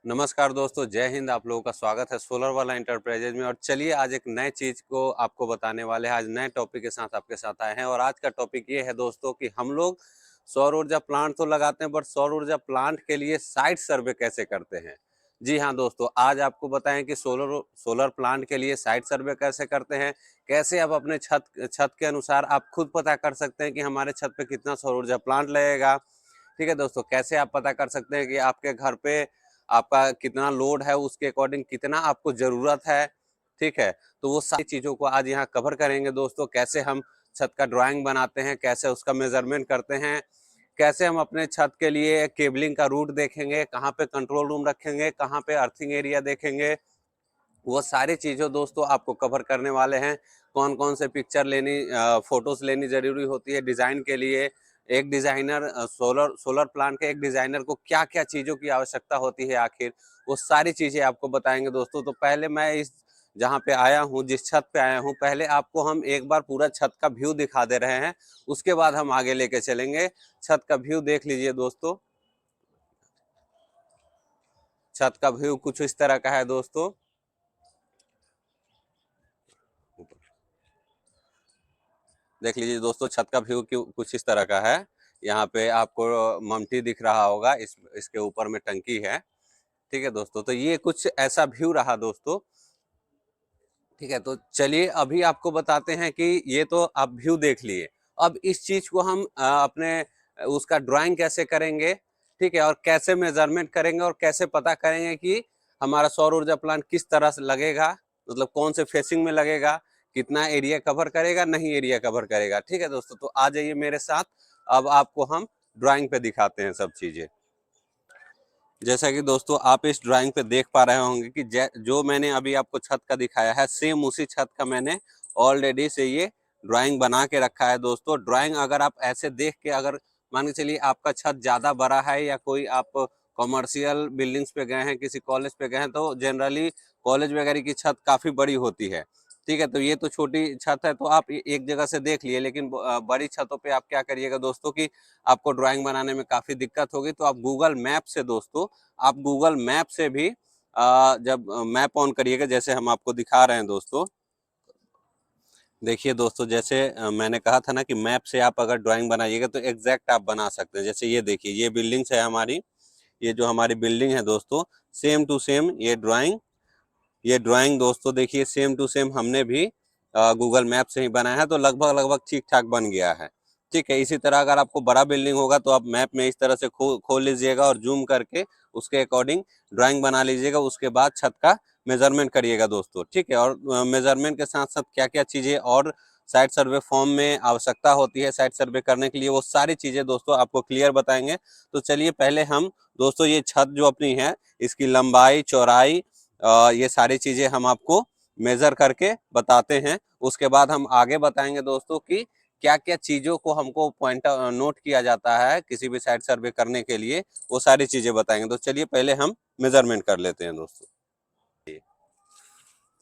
नमस्कार दोस्तों, जय हिंद। आप लोगों का स्वागत है सोलर वाला इंटरप्राइजेज में। और चलिए आज एक नए चीज को आपको बताने वाले हैं। आज नए टॉपिक के साथ आपके साथ आए हैं और आज का टॉपिक ये है दोस्तों कि हम लोग सौर ऊर्जा प्लांट तो लगाते हैं, बट सौर ऊर्जा प्लांट के लिए साइट सर्वे कैसे करते हैं। जी हाँ दोस्तों, आज आपको बताएं कि सोलर सोलर प्लांट के लिए साइट सर्वे कैसे करते हैं। कैसे आप अपने छत छत के अनुसार आप खुद पता कर सकते हैं कि हमारे छत पे कितना सौर ऊर्जा प्लांट लगेगा। ठीक है दोस्तों, कैसे आप पता कर सकते हैं कि आपके घर पे आपका कितना लोड है, उसके अकॉर्डिंग कितना आपको जरूरत है। ठीक है, तो वो सारी चीजों को आज यहाँ कवर करेंगे दोस्तों। कैसे हम छत का ड्राइंग बनाते हैं, कैसे उसका मेजरमेंट करते हैं, कैसे हम अपने छत के लिए केबलिंग का रूट देखेंगे, कहाँ पे कंट्रोल रूम रखेंगे, कहाँ पे अर्थिंग एरिया देखेंगे। वो सारी चीज़ें दोस्तों आपको कवर करने वाले हैं। कौन कौन से पिक्चर लेनी फोटोज लेनी जरूरी होती है डिजाइन के लिए। एक डिजाइनर सोलर सोलर प्लांट के एक डिजाइनर को क्या क्या चीज़ों की आवश्यकता होती है आखिर, वो सारी चीज़ें आपको बताएंगे दोस्तों। तो पहले मैं इस जहाँ पे आया हूँ, जिस छत पे आया हूँ, पहले आपको हम एक बार पूरा छत का व्यू दिखा दे रहे हैं। उसके बाद हम आगे लेके चलेंगे। छत का व्यू देख लीजिए दोस्तों। छत का व्यू कुछ इस तरह का है दोस्तों। देख लीजिए दोस्तों, छत का व्यू कुछ इस तरह का है। यहाँ पे आपको ममटी दिख रहा होगा, इसके ऊपर में टंकी है। ठीक है दोस्तों, तो ये कुछ ऐसा व्यू रहा दोस्तों। ठीक है, तो चलिए अभी आपको बताते हैं कि ये तो आप व्यू देख लिए। अब इस चीज को हम अपने उसका ड्राइंग कैसे करेंगे। ठीक है, और कैसे मेजरमेंट करेंगे और कैसे पता करेंगे कि हमारा सौर ऊर्जा प्लांट किस तरह से लगेगा, मतलब कौन से फेसिंग में लगेगा, कितना एरिया कवर करेगा, नहीं एरिया कवर करेगा। ठीक है दोस्तों, तो आ जाइए मेरे साथ। अब आपको हम ड्राइंग पे दिखाते हैं सब चीजें। जैसा कि दोस्तों आप इस ड्राइंग पे देख पा रहे होंगे कि जो मैंने अभी आपको छत का दिखाया है, सेम उसी छत का मैंने ऑलरेडी से ये ड्राइंग बना के रखा है दोस्तों। ड्राइंग अगर आप ऐसे देख के, अगर मान के चलिए आपका छत ज्यादा बड़ा है या कोई आप कॉमर्शियल बिल्डिंग्स पे गए हैं, किसी कॉलेज पे गए हैं, तो जनरली कॉलेज वगैरह की छत काफी बड़ी होती है। ठीक है, तो ये तो छोटी छत है, तो आप एक जगह से देख लिए। लेकिन बड़ी छतों पे आप क्या करिएगा दोस्तों कि आपको ड्राइंग बनाने में काफी दिक्कत होगी, तो आप गूगल मैप से दोस्तों, आप गूगल मैप से भी जब मैप ऑन करिएगा, जैसे हम आपको दिखा रहे हैं दोस्तों। देखिए दोस्तों, जैसे मैंने कहा था ना कि मैप से आप अगर ड्राइंग बनाइएगा तो एग्जैक्ट आप बना सकते हैं। जैसे ये देखिए, ये बिल्डिंग्स है हमारी, ये जो हमारी बिल्डिंग है दोस्तों, सेम टू सेम ये ड्राइंग दोस्तों देखिए, सेम टू सेम हमने भी गूगल मैप से ही बनाया है, तो लगभग लगभग ठीक ठाक बन गया है। ठीक है, इसी तरह अगर आपको बड़ा बिल्डिंग होगा तो आप मैप में इस तरह से खोल लीजिएगा और जूम करके उसके अकॉर्डिंग ड्राइंग बना लीजिएगा। उसके बाद छत का मेजरमेंट करिएगा दोस्तों। ठीक है, और मेजरमेंट के साथ साथ क्या क्या चीजें और साइट सर्वे फॉर्म में आवश्यकता होती है साइट सर्वे करने के लिए, वो सारी चीजें दोस्तों आपको क्लियर बताएंगे। तो चलिए पहले हम दोस्तों ये छत जो अपनी है, इसकी लंबाई चौड़ाई, ये सारी चीजें हम आपको मेजर करके बताते हैं। उसके बाद हम आगे बताएंगे दोस्तों कि क्या क्या चीजों को हमको पॉइंट नोट किया जाता है किसी भी साइट सर्वे करने के लिए, वो सारी चीजें बताएंगे। तो चलिए पहले हम मेजरमेंट कर लेते हैं दोस्तों।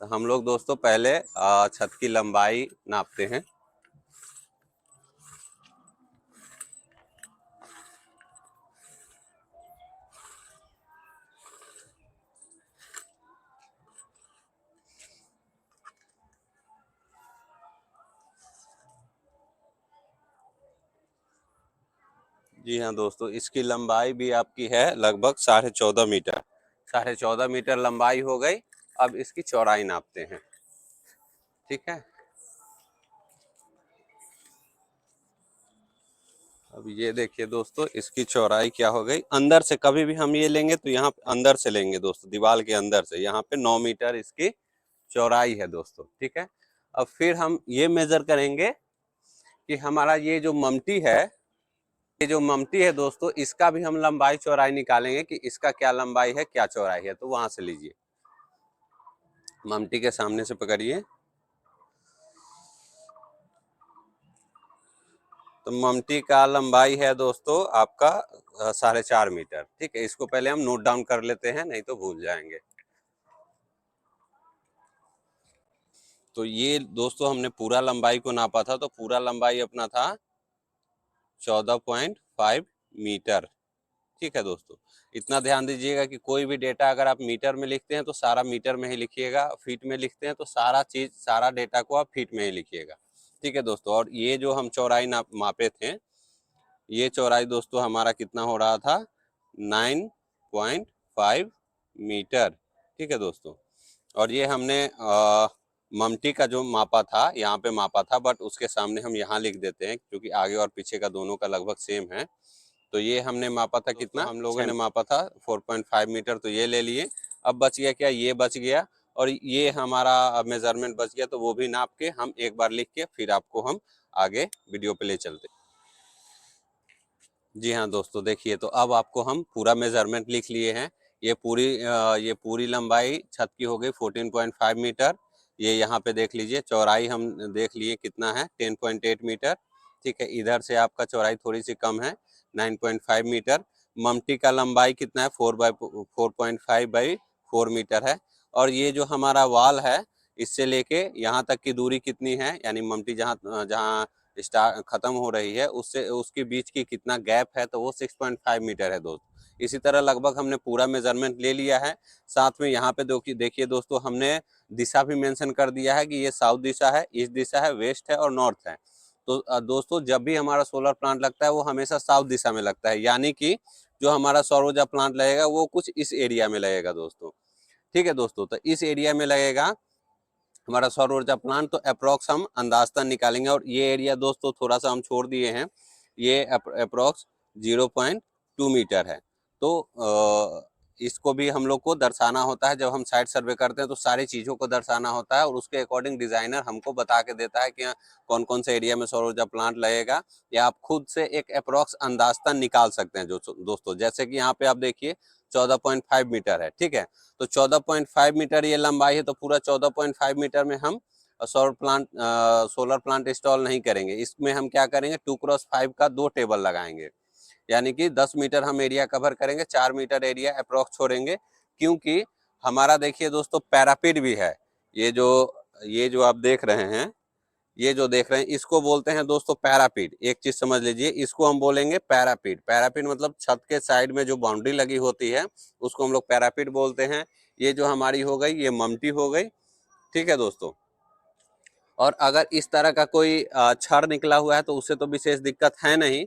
तो हम लोग दोस्तों पहले छत की लंबाई नापते हैं। जी हाँ दोस्तों, इसकी लंबाई भी आपकी है लगभग 14.5 मीटर। 14.5 मीटर लंबाई हो गई। अब इसकी चौड़ाई नापते हैं। ठीक है, अब ये देखिए दोस्तों, इसकी चौड़ाई क्या हो गई। अंदर से कभी भी हम ये लेंगे तो यहाँ अंदर से लेंगे दोस्तों, दीवार के अंदर से। यहाँ पे 9 मीटर इसकी चौड़ाई है दोस्तों। ठीक है, अब फिर हम ये मेजर करेंगे कि हमारा ये जो ममटी है दोस्तों, इसका भी हम लंबाई चौड़ाई निकालेंगे कि इसका क्या लंबाई है क्या चौड़ाई है। तो वहां से लीजिए, ममटी के सामने से पकड़िए। तो ममटी का लंबाई है दोस्तों आपका 4.5 मीटर। ठीक है, इसको पहले हम नोट डाउन कर लेते हैं, नहीं तो भूल जाएंगे। तो ये दोस्तों हमने पूरा लंबाई को नापा था, तो पूरा लंबाई अपना था 14.5 मीटर। ठीक है दोस्तों, इतना ध्यान दीजिएगा कि कोई भी डेटा अगर आप मीटर में लिखते हैं तो सारा मीटर में ही लिखिएगा, फीट में लिखते हैं तो सारा डेटा को आप फीट में ही लिखिएगा। ठीक है दोस्तों, और ये जो हम चौड़ाई मापे थे, ये चौड़ाई दोस्तों हमारा कितना हो रहा था, 9.5 मीटर। ठीक है दोस्तों, और ये हमने ममटी का जो मापा था यहाँ पे मापा था, बट उसके सामने हम यहाँ लिख देते हैं क्योंकि आगे और पीछे का दोनों का लगभग सेम है। तो ये हमने मापा था कितना, हम लोगों ने मापा था 4.5 मीटर, तो ये ले लिए। अब बच गया क्या, ये बच गया, और ये हमारा मेजरमेंट बच गया, तो वो भी नाप के हम एक बार लिख के फिर आपको हम आगे वीडियो पे ले चलते। जी हाँ दोस्तों, देखिए तो अब आपको हम पूरा मेजरमेंट लिख लिए हैं। ये पूरी लंबाई छत की हो गई 14.5 मीटर। ये यहाँ पे देख लीजिए चौड़ाई हम देख लिए कितना है, 10.8 मीटर। ठीक है, इधर से आपका चौड़ाई थोड़ी सी कम है, 9.5 मीटर। ममटी का लंबाई कितना है, 4.5 मीटर है। और ये जो हमारा वाल है, इससे लेके यहाँ तक की दूरी कितनी है, यानी ममटी जहाँ जहाँ स्टार्ट खत्म हो रही है उससे उसके बीच की कितना गैप है, तो वो 6.5 मीटर है दोस्त। इसी तरह लगभग हमने पूरा मेजरमेंट ले लिया है। साथ में यहाँ पे देखिए दोस्तों, हमने दिशा भी मेंशन कर दिया है कि ये साउथ दिशा है, ईस्ट दिशा है, वेस्ट है और नॉर्थ है। तो दोस्तों जब भी हमारा सोलर प्लांट लगता है वो हमेशा साउथ दिशा में लगता है, यानी कि जो हमारा सौर ऊर्जा प्लांट लगेगा वो कुछ इस एरिया में लगेगा दोस्तों। ठीक है दोस्तों, तो इस एरिया में लगेगा हमारा सौर ऊर्जा प्लांट, तो अप्रोक्स हम अंदाजता निकालेंगे। और ये एरिया दोस्तों थोड़ा सा हम छोड़ दिए हैं, ये अप्रोक्स 0.2 मीटर है। तो इसको भी हम लोग को दर्शाना होता है, जब हम साइट सर्वे करते हैं तो सारी चीज़ों को दर्शाना होता है, और उसके अकॉर्डिंग डिजाइनर हमको बता के देता है कि कौन कौन से एरिया में सौर ऊर्जा प्लांट लगेगा, या आप खुद से एक अप्रोक्स अंदाजता निकाल सकते हैं जो दोस्तों। जैसे कि यहाँ पे आप देखिए 14.5 मीटर है, ठीक है, तो 14.5 मीटर ये लंबाई है, तो पूरा 14.5 मीटर में हम सोलर प्लांट इंस्टॉल नहीं करेंगे। इसमें हम क्या करेंगे, 2x5 का 2 टेबल लगाएंगे, यानी कि 10 मीटर हम एरिया कवर करेंगे, 4 मीटर एरिया अप्रोक्स छोड़ेंगे। क्योंकि हमारा देखिए दोस्तों पैरापिट भी है, ये जो आप देख रहे हैं, ये जो देख रहे हैं इसको बोलते हैं दोस्तों पैरापिट। एक चीज समझ लीजिए, इसको हम बोलेंगे पैरापिट। पैरापिट मतलब छत के साइड में जो बाउंड्री लगी होती है उसको हम लोग पैरापिट बोलते हैं। ये जो हमारी हो गई, ये ममटी हो गई। ठीक है दोस्तों, और अगर इस तरह का कोई छड़ निकला हुआ है तो उससे तो विशेष दिक्कत है नहीं,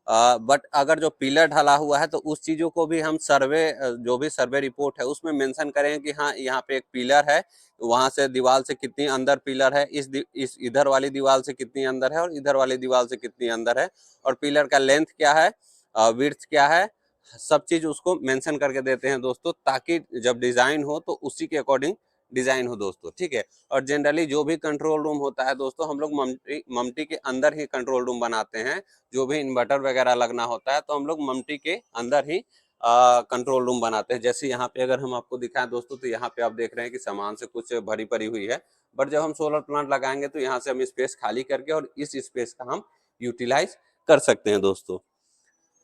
बट अगर जो पिलर ढला हुआ है तो उस चीजों को भी हम जो भी सर्वे रिपोर्ट है उसमें मेंशन करेंगे कि हाँ यहाँ पे एक पिलर है, वहां से दीवार से कितनी अंदर पिलर है, इस इधर वाली दीवार से कितनी अंदर है और इधर वाली दीवार से कितनी अंदर है, और पिलर का लेंथ क्या है, विड्थ क्या है, सब चीज उसको मेंशन करके देते हैं दोस्तों, ताकि जब डिजाइन हो तो उसी के अकॉर्डिंग डिजाइन हो दोस्तों। ठीक है, और जनरली जो भी कंट्रोल रूम होता है दोस्तों, हम लोग ममटी के अंदर ही कंट्रोल रूम बनाते हैं। जो भी इन्वर्टर वगैरह लगना होता है तो हम लोग ममटी के अंदर ही कंट्रोल रूम बनाते हैं। जैसे यहाँ पे अगर हम आपको दिखाएं दोस्तों, तो यहाँ पे आप देख रहे हैं कि सामान से कुछ भरी पड़ी हुई है, बट जब हम सोलर प्लांट लगाएंगे तो यहाँ से हम स्पेस खाली करके और इस स्पेस का हम यूटिलाइज कर सकते हैं दोस्तों।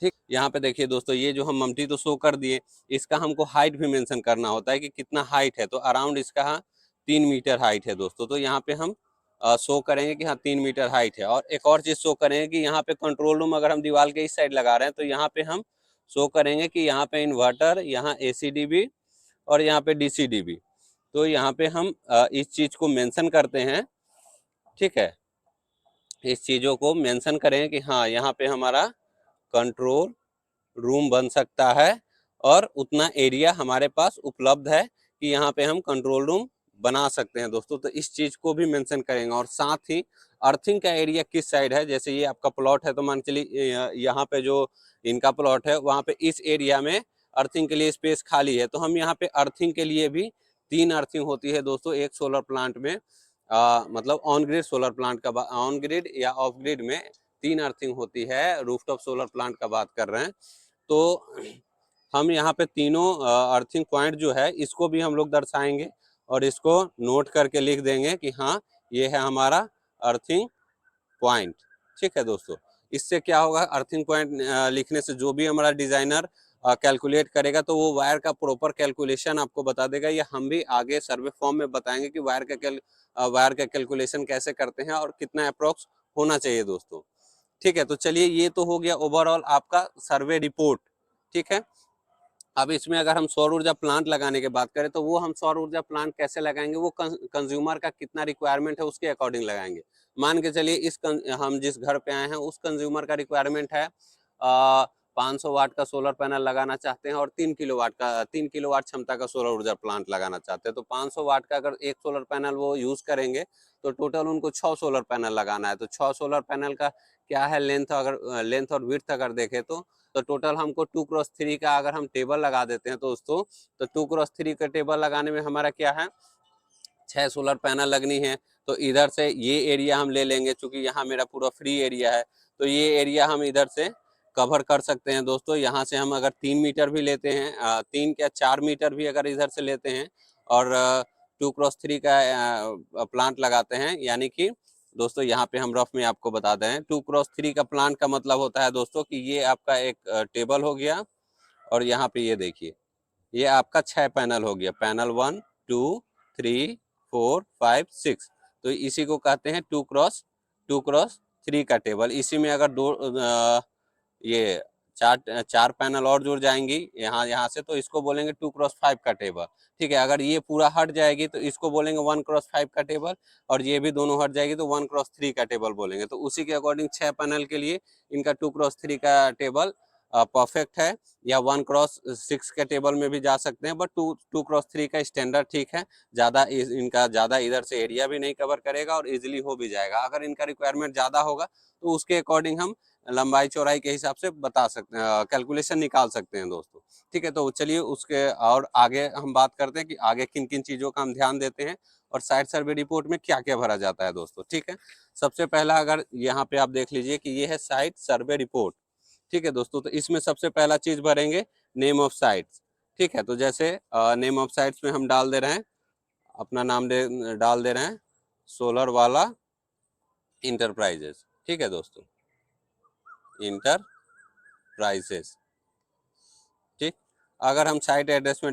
ठीक, यहाँ पे देखिए दोस्तों, ये जो हम ममटी तो शो कर दिए, इसका हमको हाइट भी मेंशन करना होता है कि कितना हाइट है, तो अराउंड इसका 3 मीटर हाइट है दोस्तों। तो यहाँ पे हम शो करेंगे कि हाँ 3 मीटर हाइट है। और एक और चीज शो करेंगे कि यहाँ पे कंट्रोल रूम अगर हम दीवार के इस साइड लगा रहे हैं तो यहाँ पे हम शो करेंगे कि यहाँ पे इन्वर्टर, यहाँ ACDB और यहाँ पे DCDB। तो यहाँ पे हम इस चीज को मेंशन करते हैं। ठीक है, इस चीजों को मेंशन करेंगे कि हाँ यहाँ पे हमारा कंट्रोल रूम बन सकता है, और उतना एरिया हमारे पास उपलब्ध है कि यहाँ पे हम कंट्रोल रूम बना सकते हैं दोस्तों। तो इस चीज को भी मेंशन करेंगे, और साथ ही अर्थिंग का एरिया किस साइड है। जैसे ये आपका प्लॉट है तो मान चलिए यहाँ पे जो इनका प्लॉट है वहाँ पे इस एरिया में अर्थिंग के लिए स्पेस खाली है, तो हम यहाँ पे अर्थिंग के लिए भी 3 अर्थिंग होती है दोस्तों एक सोलर प्लांट में। मतलब ऑन ग्रिड सोलर प्लांट का ऑन ग्रिड या ऑफ ग्रिड में 3 अर्थिंग होती है, रूफटॉप सोलर प्लांट का बात कर रहे हैं। तो हम यहाँ पे तीनों अर्थिंग पॉइंट जो है इसको भी हम लोग दर्शाएंगे, और इसको नोट करके लिख देंगे कि हाँ ये है हमारा अर्थिंग पॉइंट। ठीक है दोस्तों, इससे क्या होगा, अर्थिंग पॉइंट लिखने से जो भी हमारा डिजाइनर कैलकुलेट करेगा तो वो वायर का प्रॉपर कैलकुलेशन आपको बता देगा, या हम भी आगे सर्वे फॉर्म में बताएंगे कि वायर का कैलकुलेशन कैसे करते हैं और कितना अप्रोक्स होना चाहिए दोस्तों। ठीक है, तो चलिए ये तो हो गया ओवरऑल आपका सर्वे रिपोर्ट। ठीक है। अब इसमें अगर हम सौर ऊर्जा प्लांट लगाने की बात करें तो वो हम सौर ऊर्जा प्लांट कैसे लगाएंगे, वो कंज्यूमर का कितना रिक्वायरमेंट है उसके अकॉर्डिंग लगाएंगे। मान के चलिए हम जिस घर पे आए हैं उस कंज्यूमर का रिक्वायरमेंट है 500 वाट का सोलर पैनल लगाना चाहते हैं और 3 किलोवाट क्षमता का सोलर ऊर्जा प्लांट लगाना चाहते हैं। तो 500 वाट का अगर एक सोलर पैनल वो यूज करेंगे तो टोटल उनको 6 सोलर पैनल लगाना है। तो 6 सोलर पैनल का क्या है लेंथ, अगर लेंथ और विड्थ अगर देखें तो टोटल हमको 2x3 का अगर हम टेबल लगा देते हैं दोस्तों, तो 2x3 का टेबल लगाने में हमारा क्या है 6 सोलर पैनल लगनी है। तो इधर से ये एरिया हम ले लेंगे, चूंकि यहाँ मेरा पूरा फ्री एरिया है तो ये एरिया हम इधर से कवर कर सकते हैं दोस्तों। यहाँ से हम अगर 3 मीटर भी लेते हैं, 3 क्या 4 मीटर भी अगर इधर से लेते हैं और 2x3 का प्लांट लगाते हैं, यानी कि दोस्तों यहाँ पे हम रफ में आपको बता दें 2x3 का प्लांट का मतलब होता है दोस्तों कि ये आपका एक टेबल हो गया और यहाँ पे ये देखिए ये आपका 6 पैनल हो गया, पैनल 1 2 3 4 5 6। तो इसी को कहते हैं 2x3 का टेबल। इसी में अगर ये चार पैनल और जुड़ जाएंगी यहाँ से तो इसको बोलेंगे 2x5 का टेबल। ठीक है, अगर ये पूरा हट जाएगी तो इसको बोलेंगे 1x5 का टेबल और ये भी दोनों हट जाएगी तो 1x3 का टेबल बोलेंगे। तो उसी के अकॉर्डिंग 6 पैनल के लिए इनका 2x3 का टेबल परफेक्ट है, या 1x6 के टेबल में भी जा सकते हैं, बट 2x3 का स्टैंडर्ड ठीक है। इनका ज़्यादा इधर से एरिया भी नहीं कवर करेगा और इजिली हो भी जाएगा। अगर इनका रिक्वायरमेंट ज़्यादा होगा तो उसके अकॉर्डिंग हम लंबाई चौड़ाई के हिसाब से बता सकते हैं, कैलकुलेशन निकाल सकते हैं दोस्तों। ठीक है, तो चलिए उसके और आगे हम बात करते हैं कि आगे किन किन चीज़ों का हम ध्यान देते हैं और साइट सर्वे रिपोर्ट में क्या क्या भरा जाता है दोस्तों। ठीक है, सबसे पहला अगर यहाँ पे आप देख लीजिए कि ये है साइट सर्वे रिपोर्ट। ठीक है दोस्तों, तो इसमें सबसे पहला चीज भरेंगे नेम ऑफ साइट्स। ठीक है, तो जैसे नेम ऑफ साइट्स में हम डाल दे रहे हैं अपना नाम डाल दे रहे हैं सोलर वाला इंटरप्राइजेस। ठीक है दोस्तों, इंटरप्राइजेस। ठीक, अगर हम साइट एड्रेस में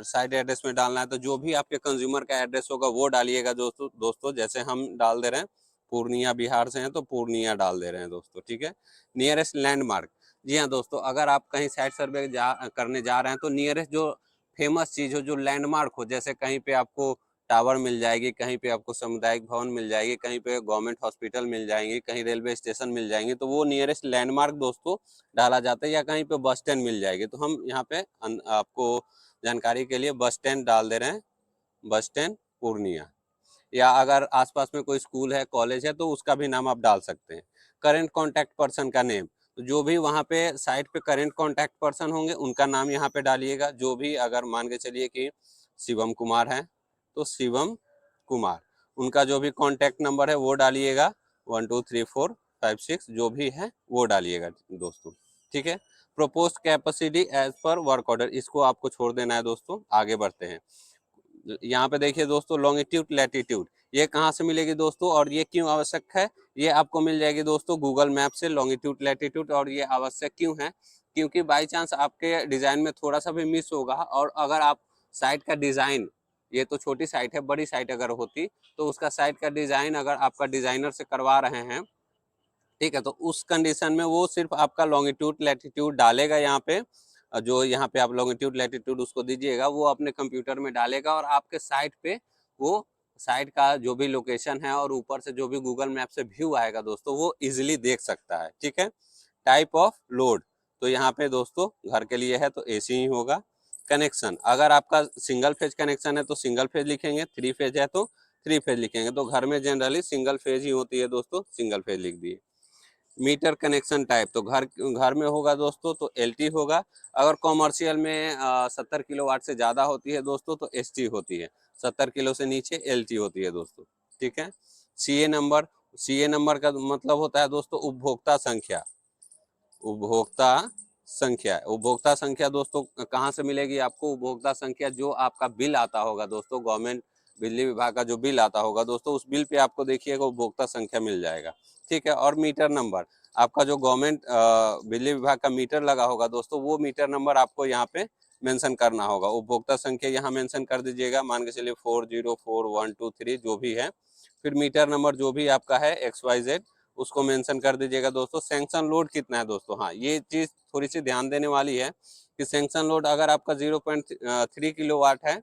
साइट एड्रेस में डालना है तो जो भी आपके कंज्यूमर का एड्रेस होगा वो डालिएगा दोस्तों। जैसे हम डाल दे रहे हैं पूर्णिया बिहार से हैं तो पूर्णिया डाल दे रहे हैं दोस्तों। ठीक है, नियरेस्ट लैंडमार्क। जी हाँ दोस्तों, अगर आप कहीं साइट सर्वे करने जा रहे हैं तो नियरेस्ट जो फेमस चीज हो, जो लैंडमार्क हो, जैसे कहीं पे आपको टावर मिल जाएगी, कहीं पे आपको सामुदायिक भवन मिल जाएगी, कहीं पे गवर्नमेंट हॉस्पिटल मिल जाएंगे, कहीं रेलवे स्टेशन मिल जाएंगे, तो वो नियरेस्ट लैंडमार्क दोस्तों डाला जाता है। या कहीं पे बस स्टैंड मिल जाएगी तो हम यहाँ पे आपको जानकारी के लिए बस स्टैंड डाल दे रहे हैं, बस स्टैंड पूर्णिया। या अगर आसपास में कोई स्कूल है कॉलेज है तो उसका भी नाम आप डाल सकते हैं। करेंट कॉन्टैक्ट पर्सन का नेम, तो जो भी वहाँ पे साइट पे करेंट कॉन्टैक्ट पर्सन होंगे उनका नाम यहाँ पे डालिएगा। जो भी अगर मान के चलिए कि शिवम कुमार है तो शिवम कुमार, उनका जो भी कॉन्टैक्ट नंबर है वो डालिएगा, 123456 जो भी है वो डालिएगा दोस्तों। ठीक है, proposed capacity as per work order, इसको आपको छोड़ देना है दोस्तों। आगे बढ़ते हैं, यहाँ पे देखिए दोस्तों लॉन्गिट्यूड लैटिट्यूड, ये कहाँ से मिलेगी दोस्तों और ये क्यों आवश्यक है? ये आपको मिल जाएगी दोस्तों गूगल मैप से लॉन्गिट्यूड लैटिट्यूड। और ये आवश्यक क्यों है? क्योंकि बाई चांस आपके डिजाइन में थोड़ा सा भी मिस होगा और अगर आप साइट का डिजाइन, ये तो छोटी साइट है, बड़ी साइट अगर होती तो उसका साइट का डिजाइन अगर आपका डिजाइनर से करवा रहे हैं, ठीक है, तो उस कंडीशन में वो सिर्फ आपका लॉन्गिट्यूड लैटिट्यूड डालेगा यहाँ पे। जो यहाँ पे आप लॉन्गिट्यूड लैटिट्यूड उसको दीजिएगा, वो अपने कंप्यूटर में डालेगा और आपके साइट पे वो साइट का जो भी लोकेशन है और ऊपर से जो भी गूगल मैप से व्यू आएगा दोस्तों वो इजिली देख सकता है। ठीक है, टाइप ऑफ लोड, तो यहाँ पे दोस्तों घर के लिए है तो एसी ही होगा। कनेक्शन, अगर आपका सिंगल फेज कनेक्शन है तो सिंगल फेज लिखेंगे, 3 फेज है तो 3 फेज लिखेंगे। तो घर में जनरली सिंगल फेज ही होती है दोस्तों, सिंगल फेज लिख दिए। मीटर कनेक्शन टाइप, तो घर में होगा दोस्तों तो एलटी होगा। अगर कॉमर्शियल में 70 किलोवाट से ज़्यादा होती है दोस्तों तो एसटी होती है, 70 किलो से नीचे एलटी होती है दोस्तों। ठीक है, सीए नंबर, सीए नंबर का मतलब होता है दोस्तों उपभोक्ता संख्या। उपभोक्ता संख्या, उपभोक्ता संख्या दोस्तों कहाँ से मिलेगी आपको? उपभोक्ता संख्या जो आपका बिल आता होगा दोस्तों, गवर्नमेंट बिजली विभाग का जो बिल आता होगा दोस्तों, उस बिल पे आपको देखिएगा उपभोक्ता संख्या मिल जाएगा। ठीक है, और मीटर नंबर, आपका जो गवर्नमेंट बिजली विभाग का मीटर लगा होगा दोस्तों, वो मीटर नंबर आपको यहाँ पे मेंशन करना होगा। उपभोक्ता संख्या यहाँ मेंशन कर दीजिएगा, मान के चलिए 404123 जो भी है। फिर मीटर नंबर जो भी आपका है XYZ उसको मेंशन कर दीजिएगा दोस्तों। सैंक्शन लोड कितना है दोस्तों, हाँ ये चीज़ थोड़ी सी ध्यान देने वाली है कि सैंक्शन लोड अगर आपका 0.3 किलोवाट है,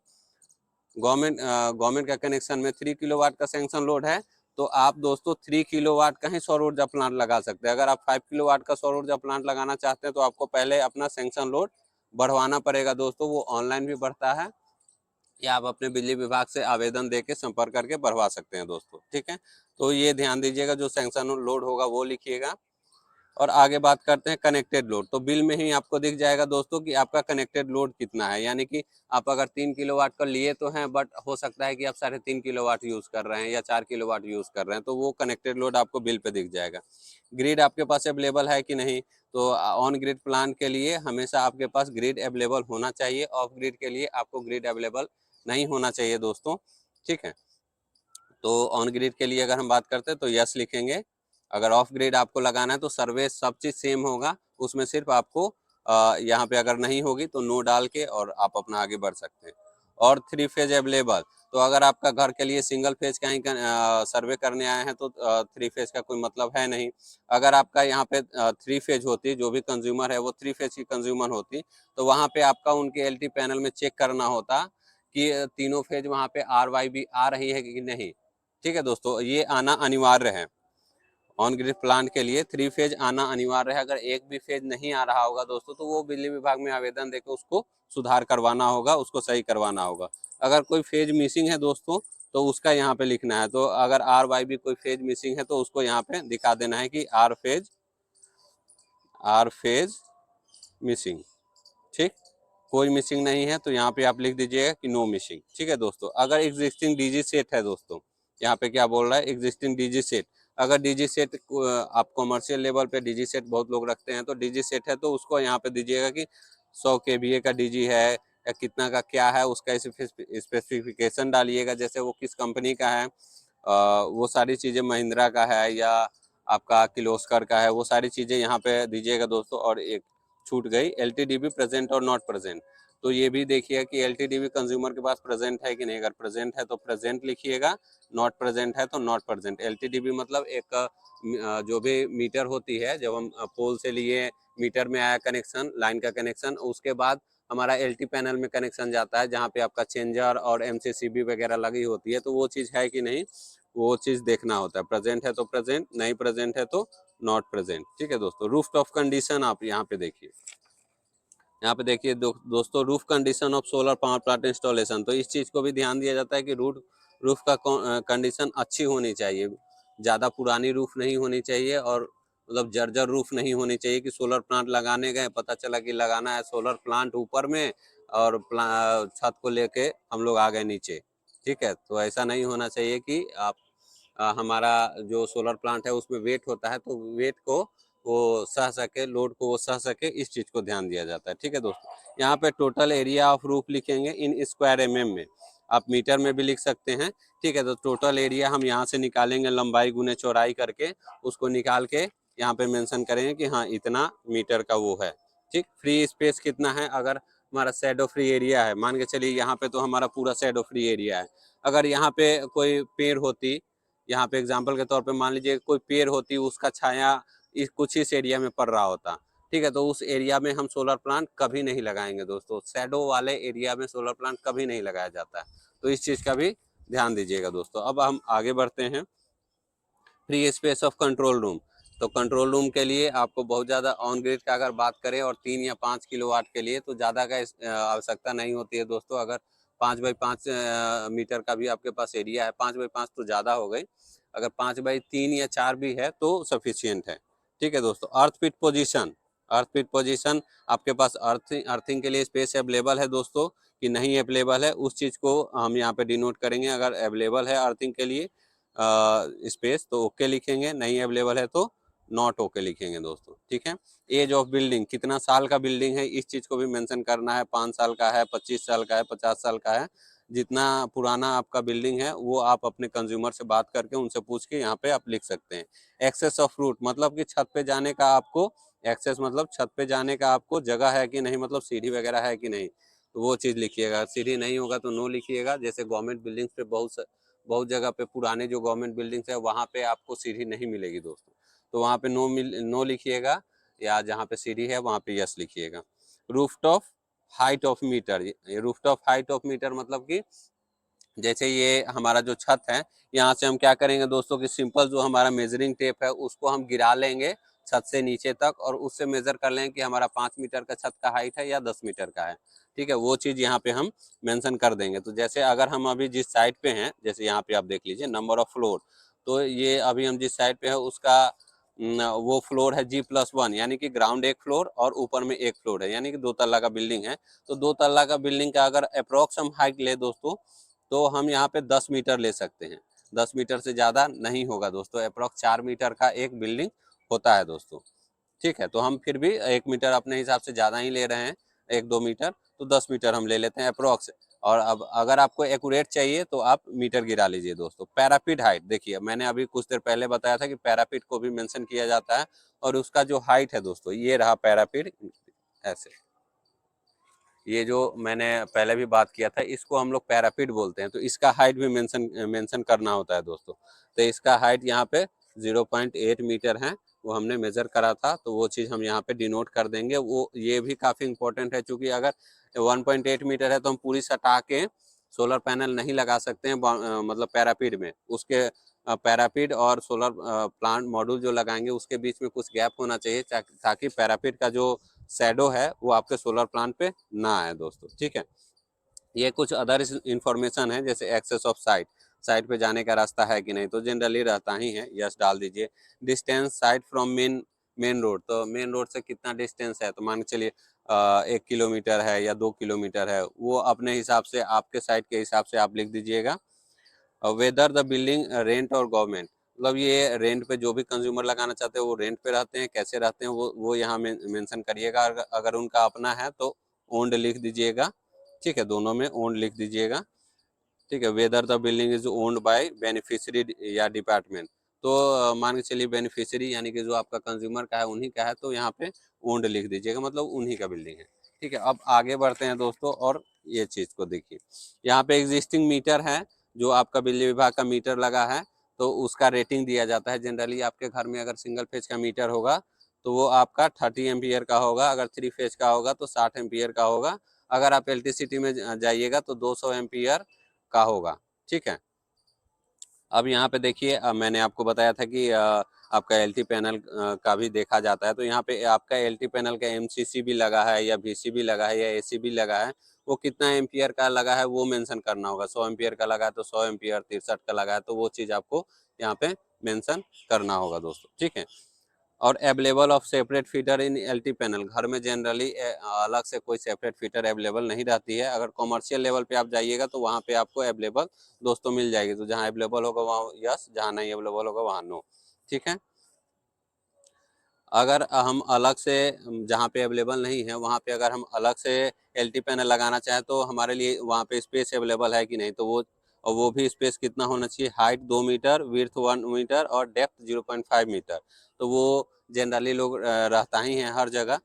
गवर्नमेंट का कनेक्शन में 3 किलोवाट का सैंक्शन लोड है, तो आप दोस्तों 3 किलोवाट का ही सौर ऊर्जा प्लांट लगा सकते हैं। अगर आप 5 किलोवाट का सौर ऊर्जा प्लांट लगाना चाहते हैं तो आपको पहले अपना सैंक्शन लोड बढ़वाना पड़ेगा दोस्तों। वो ऑनलाइन भी बढ़ता है या आप अपने बिजली विभाग से आवेदन देके संपर्क करके बढ़वा सकते हैं दोस्तों, ठीक है। तो ये ध्यान दीजिएगा, जो सैंक्शन लोड होगा वो लिखिएगा। और आगे बात करते हैं कनेक्टेड लोड। तो बिल में ही आपको दिख जाएगा दोस्तों कि आपका कनेक्टेड लोड कितना है, यानी कि आप अगर 3 किलोवाट का लिए तो हैं, बट हो सकता है कि आप 3.5 किलोवाट यूज कर रहे हैं या 4 किलोवाट यूज कर रहे हैं, तो वो कनेक्टेड लोड आपको बिल पे दिख जाएगा। ग्रिड आपके पास अवेलेबल है कि नहीं, तो ऑन ग्रिड प्लांट के लिए हमेशा आपके पास ग्रिड अवेलेबल होना चाहिए, ऑफ ग्रिड के लिए आपको ग्रिड अवेलेबल नहीं होना चाहिए दोस्तों, ठीक है। तो ऑन ग्रिड के लिए अगर हम बात करते हैं तो यस लिखेंगे। अगर ऑफ ग्रिड आपको लगाना है तो सर्वे सब चीज़ सेम होगा, उसमें सिर्फ आपको यहाँ पे अगर नहीं होगी तो नो डाल के और आप अपना आगे बढ़ सकते हैं। और 3 फेज अवेलेबल, तो अगर आपका घर के लिए सिंगल फेज का ही सर्वे करने आए हैं तो 3 फेज का कोई मतलब है नहीं। अगर आपका यहाँ पे 3 फेज होती, जो भी कंज्यूमर है वो 3 फेज की कंज्यूमर होती, तो वहाँ पे आपका उनके LT पैनल में चेक करना होता कि तीनों फेज वहाँ पे RYB आ रही है कि नहीं, ठीक है दोस्तों। ये आना अनिवार्य है, ऑन ग्रिड प्लांट के लिए 3 फेज आना अनिवार्य है। अगर एक भी फेज नहीं आ रहा होगा दोस्तों तो वो बिजली विभाग में आवेदन देकर उसको सुधार करवाना होगा, उसको सही करवाना होगा। अगर कोई फेज मिसिंग है दोस्तों तो उसका यहाँ पे लिखना है। तो अगर RYB कोई फेज मिसिंग है तो उसको यहाँ पे दिखा देना है कि आर फेज मिसिंग, ठीक। कोई मिसिंग नहीं है तो यहाँ पे आप लिख दीजिएगा कि नो मिसिंग, ठीक है दोस्तों। अगर एग्जिस्टिंग डीजी सेट है दोस्तों, यहाँ पे क्या बोल रहा है, एग्जिस्टिंग डीजी सेट। अगर डीजी सेट आप कमर्शियल लेवल पे डीजी सेट बहुत लोग रखते हैं, तो डीजी सेट है तो उसको यहाँ पे दीजिएगा कि 100 kVA का डीजी है या कितना का क्या है, उसका स्पेसिफिकेशन डालिएगा, जैसे वो किस कंपनी का है, वो सारी चीज़ें महिंद्रा का है या आपका किर्लोस्कर का है, वो सारी चीज़ें यहाँ पे दीजिएगा दोस्तों। और एक छूट गई, LTDB प्रेजेंट और नॉट प्रेजेंट, तो ये भी देखिए कि LTDB कंज्यूमर के पास प्रेजेंट है कि नहीं। अगर प्रेजेंट है तो प्रेजेंट लिखिएगा, नॉट प्रेजेंट है तो नॉट प्रेजेंट। LTDB मतलब एक जो भी मीटर होती है, जब हम पोल से लिए मीटर में आया कनेक्शन, लाइन का कनेक्शन, उसके बाद हमारा LT पैनल में कनेक्शन जाता है जहाँ पे आपका चेंजर और MCCB वगैरह लगी होती है, तो वो चीज़ है कि नहीं, वो चीज़ देखना होता है। प्रेजेंट है तो प्रेजेंट, नहीं प्रेजेंट है तो नॉट प्रेजेंट, ठीक है दोस्तों। रूफ टॉप कंडीशन आप यहाँ पे देखिए, यहाँ पे देखिए दोस्तों, roof condition of solar power plant installation. तो इस चीज़ को भी ध्यान दिया जाता है कि रूफ का कंडीशन अच्छी होनी चाहिए, ज़्यादा पुरानी रूफ नहीं होनी चाहिए और मतलब जर्जर रूफ नहीं होनी चाहिए कि सोलर प्लांट लगाने गए, पता चला कि लगाना है सोलर प्लांट ऊपर में और छत को लेके हम लोग आ गए नीचे, ठीक है। तो ऐसा नहीं होना चाहिए कि आप हमारा जो सोलर प्लांट है उसमें वेट होता है, तो वेट को वो सह सके, लोड को वो सह सके, इस चीज़ को ध्यान दिया जाता है, ठीक है दोस्तों। यहाँ पे टोटल एरिया ऑफ रूफ लिखेंगे इन स्क्वायर mm में, आप मीटर में भी लिख सकते हैं, ठीक है। तो टोटल एरिया हम यहाँ से निकालेंगे, लंबाई गुने चौड़ाई करके उसको निकाल के यहाँ पे मेंशन करेंगे कि हाँ इतना मीटर का वो है, ठीक। फ्री स्पेस कितना है, अगर हमारा शैडो फ्री एरिया है, मान के चलिए यहाँ पे तो हमारा पूरा शैडो फ्री एरिया है। अगर यहाँ पे कोई पेड़ होती, यहाँ पे एग्जाम्पल के तौर पे मान लीजिए कोई पेड़ होती, उसका छाया कुछ इस एरिया में पड़ रहा होता, ठीक है, तो उस एरिया में हम सोलर प्लांट कभी नहीं लगाएंगे दोस्तों। शैडो वाले एरिया में सोलर प्लांट कभी नहीं लगाया जाता है, तो इस चीज़ का भी ध्यान दीजिएगा दोस्तों। अब हम आगे बढ़ते हैं, free space of control room. तो कंट्रोल रूम के लिए आपको बहुत ज़्यादा ऑन ग्रिड का अगर बात करें और 3 या 5 किलोवाट के लिए तो ज़्यादा का आवश्यकता नहीं होती है दोस्तों। अगर 5x5 मीटर का भी आपके पास एरिया है, 5x5 तो ज़्यादा हो गई, अगर 5x3 या 4 भी है तो सफिशियंट है, ठीक है दोस्तों। अर्थ फिट पोजीशन आपके पास अर्थिंग के लिए स्पेस अवेलेबल है दोस्तों कि नहीं अवेलेबल है, उस चीज़ को हम यहाँ पे डिनोट करेंगे। अगर अवेलेबल है अर्थिंग के लिए स्पेस तो ओके लिखेंगे, नहीं अवेलेबल है तो नॉट ओके लिखेंगे दोस्तों, ठीक है। एज ऑफ बिल्डिंग, कितना साल का बिल्डिंग है, इस चीज़ को भी मेंशन करना है। 5 साल का है, 25 साल का है, 50 साल का है, जितना पुराना आपका बिल्डिंग है वो आप अपने कंज्यूमर से बात करके उनसे पूछ के यहाँ पे आप लिख सकते हैं। एक्सेस ऑफ रूट मतलब कि छत पे जाने का आपको, एक्सेस मतलब छत पे जाने का आपको जगह है कि नहीं, मतलब सीढ़ी वगैरह है कि नहीं, तो वो चीज़ लिखिएगा। सीढ़ी नहीं होगा तो नो लिखिएगा। जैसे गवर्नमेंट बिल्डिंग्स पे बहुत जगह पे पुराने जो गवर्नमेंट बिल्डिंग्स है वहाँ पे आपको सीढ़ी नहीं मिलेगी दोस्तों, तो वहाँ पे नो लिखिएगा, या जहाँ पे सीढ़ी है वहाँ पे यस लिखिएगा। रूफटॉप हाइट ऑफ मीटर, ये रूफटॉप हाइट ऑफ मीटर मतलब कि जैसे ये हमारा जो छत है, यहाँ से हम क्या करेंगे दोस्तों कि सिंपल जो हमारा मेजरिंग टेप है उसको हम गिरा लेंगे छत से नीचे तक, और उससे मेजर कर लेंगे कि हमारा 5 मीटर का छत का हाइट है या 10 मीटर का है। ठीक है, वो चीज़ यहाँ पे हम मेंशन कर देंगे। तो जैसे अगर हम अभी जिस साइड पे हैं, जैसे यहाँ पे आप देख लीजिए नंबर ऑफ फ्लोर, तो ये अभी हम जिस साइड पे है उसका वो फ्लोर है G+1, यानी कि ग्राउंड एक फ्लोर और ऊपर में एक फ्लोर है, यानी कि 2 तल्ला का बिल्डिंग है। तो 2 तल्ला का बिल्डिंग का अगर अप्रोक्स हम हाइट ले दोस्तों, तो हम यहाँ पे 10 मीटर ले सकते हैं। 10 मीटर से ज़्यादा नहीं होगा दोस्तों, अप्रोक्स 4 मीटर का एक बिल्डिंग होता है दोस्तों। ठीक है, तो हम फिर भी 1 मीटर अपने हिसाब से ज़्यादा ही ले रहे हैं, 1-2 मीटर, तो 10 मीटर हम ले लेते हैं अप्रोक्स। और अब अगर आपको एक्यूरेट चाहिए तो आप मीटर गिरा लीजिए दोस्तों। पैरापीट हाइट देखिए, मैंने अभी कुछ देर पहले बताया था कि पैरापीट को भी मेंशन किया जाता है, और उसका जो हाइट है दोस्तों, ये रहा पैरापीट, ऐसे ये जो मैंने पहले भी बात किया था, इसको हम लोग पैरापीट बोलते हैं। तो इसका हाइट भी मेंशन करना होता है दोस्तों। तो इसका हाइट यहाँ पे 0.8 मीटर है, वो हमने मेजर करा था, तो वो चीज़ हम यहाँ पे डिनोट कर देंगे। वो ये भी काफ़ी इंपॉर्टेंट है, क्योंकि अगर 1.8 मीटर है तो हम पूरी सटा के सोलर पैनल नहीं लगा सकते हैं मतलब पैरापीट में। उसके पैरापीट और सोलर प्लांट मॉड्यूल जो लगाएंगे उसके बीच में कुछ गैप होना चाहिए, ताकि पैरापीट का जो शैडो है वो आपके सोलर प्लांट पे ना आए दोस्तों। ठीक है, ये कुछ अदर इंफॉर्मेशन है, जैसे एक्सेस ऑफ साइट, साइट पे जाने का रास्ता है कि नहीं, तो जनरली रहता ही है, यस डाल दीजिए। Distance site from main road, तो मेन रोड से कितना डिस्टेंस है, तो मान के चलिए 1 किलोमीटर है या 2 किलोमीटर है, वो अपने हिसाब से आपके साइट के हिसाब से आप लिख दीजिएगा। वेदर द बिल्डिंग रेंट और गवर्नमेंट, मतलब ये रेंट पे जो भी कंज्यूमर लगाना चाहते हैं वो रेंट पे रहते हैं, कैसे रहते हैं वो यहाँ मेंशन करिएगा। अगर उनका अपना है तो ओन्ड लिख दीजिएगा। ठीक है, दोनों में ओन्ड लिख दीजिएगा। ठीक है, whether the building is owned by beneficiary या डिपार्टमेंट, तो मान के चलिए बेनिफिशियरी यानी कि जो आपका कंज्यूमर का है उन्हीं का है, तो यहाँ पे ओन्ड लिख दीजिएगा, मतलब उन्हीं का बिल्डिंग है। ठीक है, अब आगे बढ़ते हैं दोस्तों, और ये चीज़ को देखिए, यहाँ पे एग्जिस्टिंग मीटर है, जो आपका बिजली विभाग का मीटर लगा है, तो उसका रेटिंग दिया जाता है। जनरली आपके घर में अगर सिंगल फेज का मीटर होगा तो वो आपका 30 एम्पियर का होगा, अगर 3 फेज का होगा तो 60 एम्पियर का होगा, अगर आप एलटीसीटी में जाइएगा तो 200 एम्पियर का होगा। ठीक है, अब यहाँ पे देखिए, मैंने आपको बताया था कि आपका एलटी पैनल का भी देखा जाता है, तो यहाँ पे आपका एलटी पैनल का एमसीसी भी लगा है या वीसी भी लगा है या एसी भी लगा है, वो कितना एम्पियर का लगा है वो मेंशन करना होगा। 100 एम्पियर का लगा है तो 100 एम्पियर, 63 का लगा है तो वो चीज़ आपको यहाँ पे मेंशन करना होगा दोस्तों। ठीक है, और available of separate feeder in LT panel, घर में जनरली अलग से कोई सेपरेट फीडर अवेलेबल नहीं रहती है। अगर कॉमर्शियल लेवल पे आप जाइएगा तो वहाँ पे आपको अवेलेबल दोस्तों मिल जाएगी, तो जहाँ अवेलेबल होगा वहाँ यस, जहाँ नहीं अवेलेबल होगा वहाँ नो। ठीक है, अगर हम अलग से जहाँ पे अवेलेबल नहीं है वहाँ पे अगर हम अलग से एलटी पैनल लगाना चाहें तो हमारे लिए वहाँ पे स्पेस अवेलेबल है कि नहीं, तो वो भी स्पेस कितना होना चाहिए, हाइट 2 मीटर, विड्थ 1 मीटर और डेप्थ 0.5 मीटर, तो वो जनरली लोग रहता ही है हर जगह,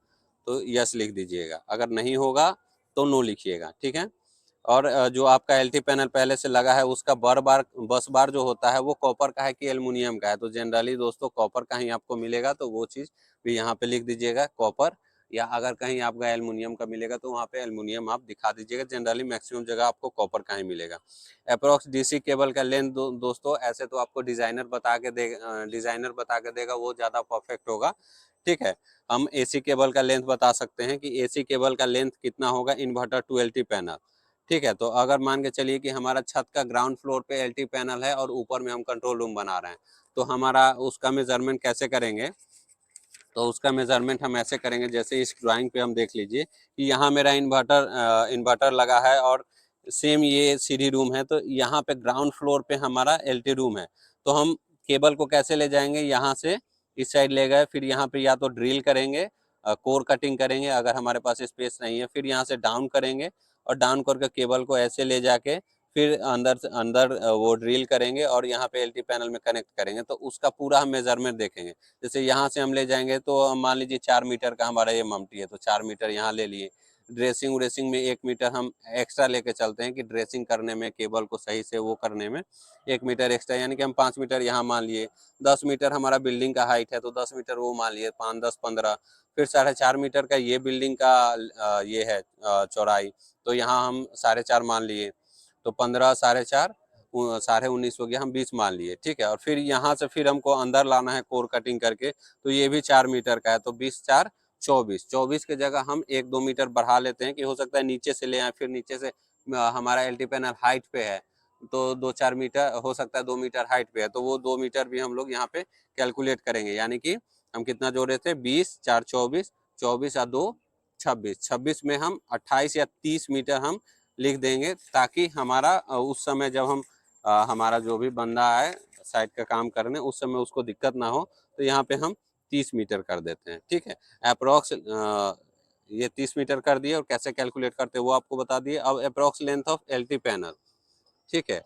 तो यस लिख दीजिएगा। अगर नहीं होगा तो नो लिखिएगा। ठीक है, और जो आपका एलटी पैनल पहले से लगा है उसका बस बार जो होता है वो कॉपर का है कि एल्युमिनियम का है, तो जनरली दोस्तों कॉपर का ही आपको मिलेगा, तो वो चीज़ भी यहाँ पे लिख दीजिएगा कॉपर, या अगर कहीं आपका एल्युमिनियम का मिलेगा तो वहाँ पे एल्युमिनियम आप दिखा दीजिएगा। जनरली मैक्सिमम जगह आपको कॉपर का ही मिलेगा। अप्रोक्स डीसी केबल का लेंथ दोस्तों ऐसे तो आपको डिजाइनर बता के देगा, वो ज़्यादा परफेक्ट होगा। ठीक है, हम एसी केबल का लेंथ बता सकते हैं कि एसी केबल का लेंथ कितना होगा इन्वर्टर टू एलटी पैनल। ठीक है, तो अगर मान के चलिए कि हमारा छत का ग्राउंड फ्लोर पे एलटी पैनल है और ऊपर में हम कंट्रोल रूम बना रहे हैं, तो हमारा उसका मेजरमेंट कैसे करेंगे, तो उसका मेजरमेंट हम ऐसे करेंगे, जैसे इस ड्राइंग पे हम देख लीजिए कि यहाँ मेरा इन्वर्टर लगा है और सेम ये सीढ़ी रूम है, तो यहाँ पे ग्राउंड फ्लोर पे हमारा एलटी रूम है, तो हम केबल को कैसे ले जाएंगे, यहाँ से इस साइड ले गए, फिर यहाँ पे या तो ड्रिल करेंगे, कोर कटिंग करेंगे अगर हमारे पास स्पेस नहीं है, फिर यहाँ से डाउन करेंगे और डाउन करके केबल को ऐसे ले जाके फिर अंदर से अंदर वो ड्रिल करेंगे और यहाँ पे एलटी पैनल में कनेक्ट करेंगे, तो उसका पूरा हम मेजरमेंट देखेंगे। जैसे यहाँ से हम ले जाएंगे तो मान लीजिए 4 मीटर का हमारा ये ममटी है, तो 4 मीटर यहाँ ले लिए, ड्रेसिंग व्रेसिंग में 1 मीटर हम एक्स्ट्रा लेके चलते हैं कि ड्रेसिंग करने में, केबल को सही से वो करने में 1 मीटर एक्स्ट्रा, यानी कि हम 5 मीटर यहाँ मान लिए, 10 मीटर हमारा बिल्डिंग का हाइट है तो 10 मीटर वो मान लिए, 5, 10, 15, फिर 4.5 मीटर का ये बिल्डिंग का ये है चौड़ाई, तो यहाँ हम 4.5 मान लिए, तो 15, 4.5, 19.5 हो गया, हम 20 मान लिए, ठीक है। और फिर यहाँ से फिर हमको अंदर लाना है कोर कटिंग करके, तो ये भी 4 मीटर का है, तो 20, 4, 24, 24 के जगह हम 1-2 मीटर बढ़ा लेते हैं कि हो सकता है नीचे से ले आए, फिर नीचे से हमारा एलटी पैनल हाइट पे है तो 2-4 मीटर हो सकता है, 2 मीटर हाइट पे है, तो वो 2 मीटर भी हम लोग यहाँ पे कैलकुलेट करेंगे, यानी कि हम कितना जोड़े थे, 20, 4, 24, 24 और 2, 26, 26 में हम 28 या 30 मीटर हम लिख देंगे, ताकि हमारा उस समय जब हम हमारा जो भी बंदा है साइड का काम करने, उस समय उसको दिक्कत ना हो, तो यहाँ पे हम 30 मीटर कर देते हैं, ठीक है। अप्रोक्स ये 30 मीटर कर दिए, और कैसे कैलकुलेट करते हैं वो आपको बता दिए। अब approx length of LT panel, ठीक है,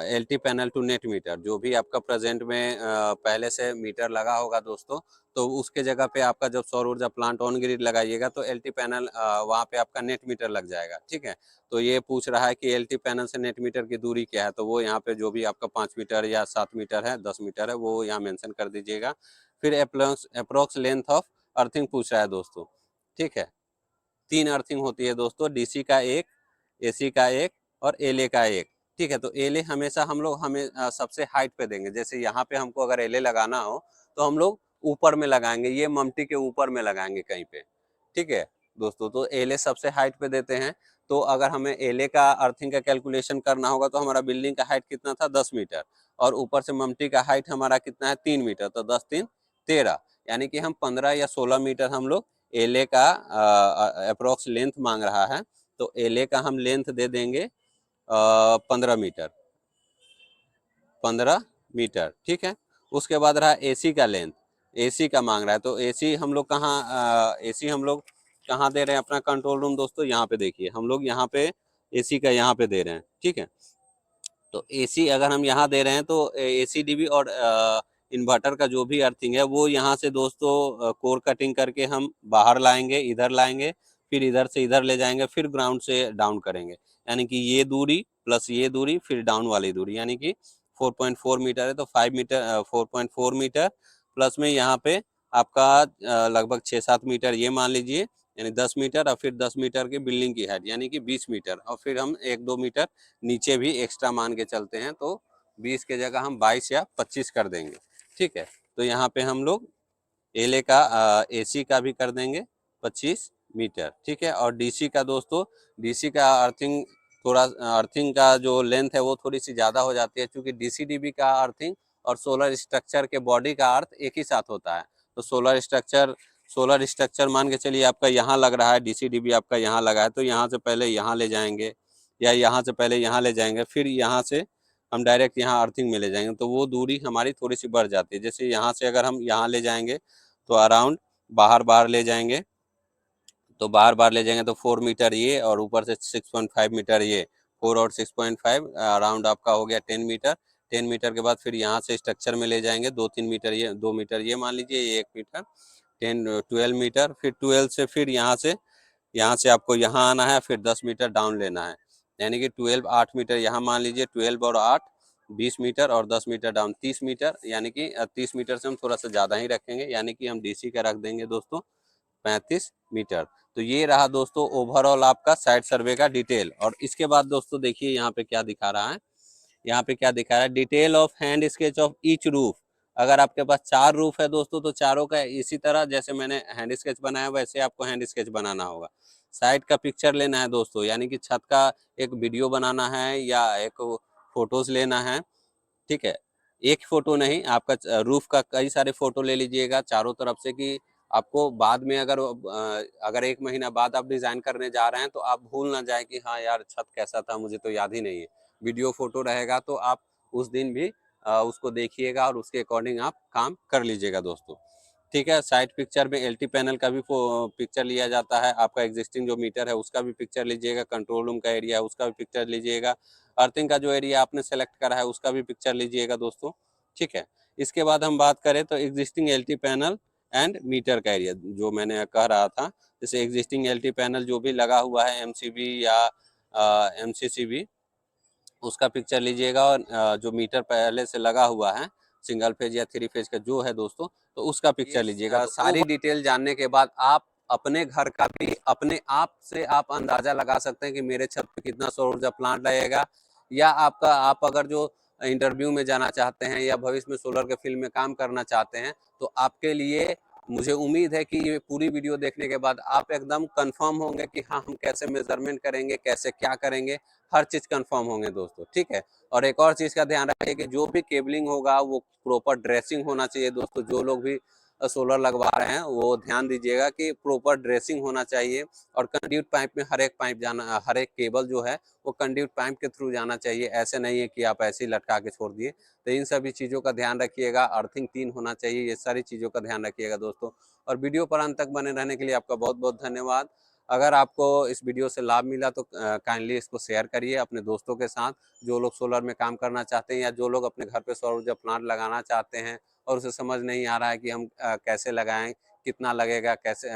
LT panel to net meter, जो भी आपका प्रेजेंट में पहले से मीटर लगा होगा दोस्तों, तो उसके जगह पे आपका जब सौर ऊर्जा प्लांट ऑन ग्रिड लगाइएगा तो एलटी पैनल वहाँ पे आपका नेट मीटर लग जाएगा, ठीक है। तो ये पूछ रहा है कि एलटी पैनल से नेट मीटर की दूरी क्या है, तो वो यहाँ पे जो भी आपका 5 मीटर या 7 मीटर है, 10 मीटर है, वो यहाँ मेंशन कर दीजिएगा। फिर अप्रोक्स लेंथ ऑफ अर्थिंग पूछ रहा है दोस्तों, ठीक है। 3 अर्थिंग होती है दोस्तों, डीसी का एक, एसी का एक और एलए का एक, ठीक है। तो एलए हमेशा हम लोग हमें सबसे हाइट पे देंगे, जैसे यहाँ पे हमको अगर एलए लगाना हो तो हम लोग ऊपर में लगाएंगे, ये ममटी के ऊपर में लगाएंगे कहीं पे, ठीक है दोस्तों। तो एलए सबसे हाइट पे देते हैं, तो अगर हमें एलए का अर्थिंग का कैलकुलेशन करना होगा तो हमारा बिल्डिंग का हाइट कितना था, 10 मीटर, और ऊपर से ममटी का हाइट हमारा कितना है, 3 मीटर, तो 10, 3, 13, यानी कि हम 15 या 16 मीटर हम लोग एलए का अप्रोक्स लेंथ मांग रहा है, तो एलए का हम लेंथ दे देंगे 15 मीटर, 15 मीटर, ठीक है। उसके बाद रहा एसी का लेंथ, एसी का मांग रहा है, तो एसी हम लोग कहाँ एसी हम लोग कहाँ दे रहे हैं, अपना कंट्रोल रूम दोस्तों, यहाँ पे देखिए हम लोग यहाँ पे एसी का यहाँ पे दे रहे हैं, ठीक है। तो एसी अगर हम यहाँ दे रहे हैं तो एसी डीबी और इन्वर्टर का जो भी अर्थिंग है वो यहाँ से दोस्तों कोर कटिंग करके हम बाहर लाएंगे, इधर लाएंगे, फिर इधर से इधर ले जाएंगे, फिर ग्राउंड से डाउन करेंगे, यानी कि ये दूरी प्लस ये दूरी फिर डाउन वाली दूरी, यानी कि 4.4 मीटर है तो 5 मीटर 4.4 मीटर प्लस में यहाँ पे आपका लगभग 6-7 मीटर ये मान लीजिए, यानी 10 मीटर, और फिर 10 मीटर की बिल्डिंग की हाइट यानी कि 20 मीटर, और फिर हम 1-2 मीटर नीचे भी एक्स्ट्रा मान के चलते हैं, तो 20 के जगह हम 22 या 25 कर देंगे, ठीक है। तो यहाँ पे हम लोग एलए का एसी का भी कर देंगे 25 मीटर, ठीक है। और डीसी का दोस्तों, डीसी का अर्थिंग थोड़ा, अर्थिंग का जो लेंथ है वो थोड़ी सी ज़्यादा हो जाती है, क्योंकि डीसी डीबी का अर्थिंग और सोलर स्ट्रक्चर के बॉडी का अर्थ एक ही साथ होता है, तो सोलर स्ट्रक्चर मान के चलिए आपका यहाँ लग रहा है, डीसी डीबी आपका यहाँ लगा है, तो यहाँ से पहले यहाँ ले जाएंगे, या यहाँ से पहले यहाँ ले जाएंगे, फिर यहाँ से हम डायरेक्ट यहाँ अर्थिंग में ले जाएंगे, तो वो दूरी हमारी थोड़ी सी बढ़ जाती है। जैसे यहाँ से अगर हम यहाँ ले जाएंगे तो अराउंड बाहर बाहर ले जाएंगे, तो बाहर बाहर ले जाएंगे तो 4 मीटर ये, और ऊपर से 6.5 मीटर ये, 4 और 6.5 अराउंड आपका हो गया 10 मीटर। 10 मीटर के बाद फिर यहाँ से स्ट्रक्चर में ले जाएंगे 2-3 मीटर ये, 2 मीटर ये मान लीजिए, ये 1 मीटर, 12 मीटर, फिर 12 से फिर यहाँ से आपको यहाँ आना है, फिर 10 मीटर डाउन लेना है, यानी कि 12, 8 मीटर यहाँ मान लीजिए, 12 और 8, 20 मीटर, और 10 मीटर डाउन 30 मीटर, यानी कि 30 मीटर से हम थोड़ा सा ज़्यादा ही रखेंगे, यानी कि हम डीसी का रख देंगे दोस्तों 35 मीटर। तो ये रहा दोस्तों ओवरऑल आपका साइड सर्वे का डिटेल। और इसके बाद दोस्तों देखिए यहाँ पे क्या दिखा रहा है, यहाँ पे क्या दिखा रहा है, detail of hand sketch of each roof. अगर आपके पास 4 रूफ है दोस्तों, तो चारों का इसी तरह जैसे मैंने हैंड स्केच बनाया वैसे आपको हैंड स्केच बनाना होगा। साइड का पिक्चर लेना है दोस्तों, यानी कि छत का एक वीडियो बनाना है या एक फोटोज लेना है, ठीक है। एक फोटो नहीं, आपका रूफ का कई सारे फोटो ले लीजिएगा चारों तरफ से, कि आपको बाद में अगर 1 महीना बाद आप डिजाइन करने जा रहे हैं तो आप भूल ना जाए कि हाँ यार छत कैसा था, मुझे तो याद ही नहीं है। वीडियो फोटो रहेगा तो आप उस दिन भी उसको देखिएगा और उसके अकॉर्डिंग आप काम कर लीजिएगा दोस्तों, ठीक है। साइड पिक्चर में एलटी पैनल का भी पिक्चर लिया जाता है, आपका एग्जिस्टिंग जो मीटर है उसका भी पिक्चर लीजिएगा, कंट्रोल रूम का एरिया है उसका भी पिक्चर लीजिएगा, अर्थिंग का जो एरिया आपने सेलेक्ट करा है उसका भी पिक्चर लीजिएगा दोस्तों, ठीक है। इसके बाद हम बात करें तो existing LT panel and meter का एरिया जो मैंने कह रहा था, जैसे एग्जिस्टिंग एलटी पैनल जो भी लगा हुआ है एमसीबी या एमसीसीबी, उसका पिक्चर लीजिएगा। और जो मीटर पहले से लगा हुआ है सिंगल फेज या 3 फेज का जो है दोस्तों, तो उसका पिक्चर लीजिएगा। सारी डिटेल जानने के बाद आप अपने घर का भी अपने आप से आप अंदाजा लगा सकते हैं कि मेरे छत पे कितना सौर ऊर्जा प्लांट लगेगा, या आप अगर जो इंटरव्यू में जाना चाहते हैं या भविष्य में सोलर के फील्ड में काम करना चाहते हैं, तो आपके लिए मुझे उम्मीद है कि ये पूरी वीडियो देखने के बाद आप एकदम कंफर्म होंगे कि हाँ, हम कैसे मेजरमेंट करेंगे, कैसे क्या करेंगे, हर चीज कंफर्म होंगे दोस्तों, ठीक है। और एक और चीज का ध्यान रखिए कि जो भी केबलिंग होगा वो प्रॉपर ड्रेसिंग होना चाहिए दोस्तों। जो लोग भी सोलर लगवा रहे हैं वो ध्यान दीजिएगा कि प्रॉपर ड्रेसिंग होना चाहिए। और कंड्यूट पाइप में हर एक पाइप जाना, हर एक केबल जो है वो कंड्यूट पाइप के थ्रू जाना चाहिए। ऐसे नहीं है कि आप ऐसे ही लटका के छोड़ दिए। तो इन सभी चीज़ों का ध्यान रखिएगा। अर्थिंग 3 होना चाहिए, ये सारी चीज़ों का ध्यान रखिएगा दोस्तों। और वीडियो पर अंत तक बने रहने के लिए आपका बहुत बहुत धन्यवाद। अगर आपको इस वीडियो से लाभ मिला तो काइंडली इसको शेयर करिए अपने दोस्तों के साथ, जो लोग सोलर में काम करना चाहते हैं या जो लोग अपने घर पे सौर ऊर्जा प्लांट लगाना चाहते हैं और उसे समझ नहीं आ रहा है कि हम कैसे लगाएं, कितना लगेगा, कैसे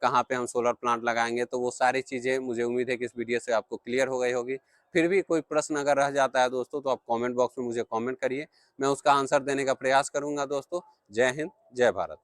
कहाँ पे हम सोलर प्लांट लगाएंगे। तो वो सारी चीज़ें मुझे उम्मीद है कि इस वीडियो से आपको क्लियर हो गई होगी। फिर भी कोई प्रश्न अगर रह जाता है दोस्तों तो आप कमेंट बॉक्स में मुझे कमेंट करिए, मैं उसका आंसर देने का प्रयास करूंगा दोस्तों। जय हिंद, जय भारत।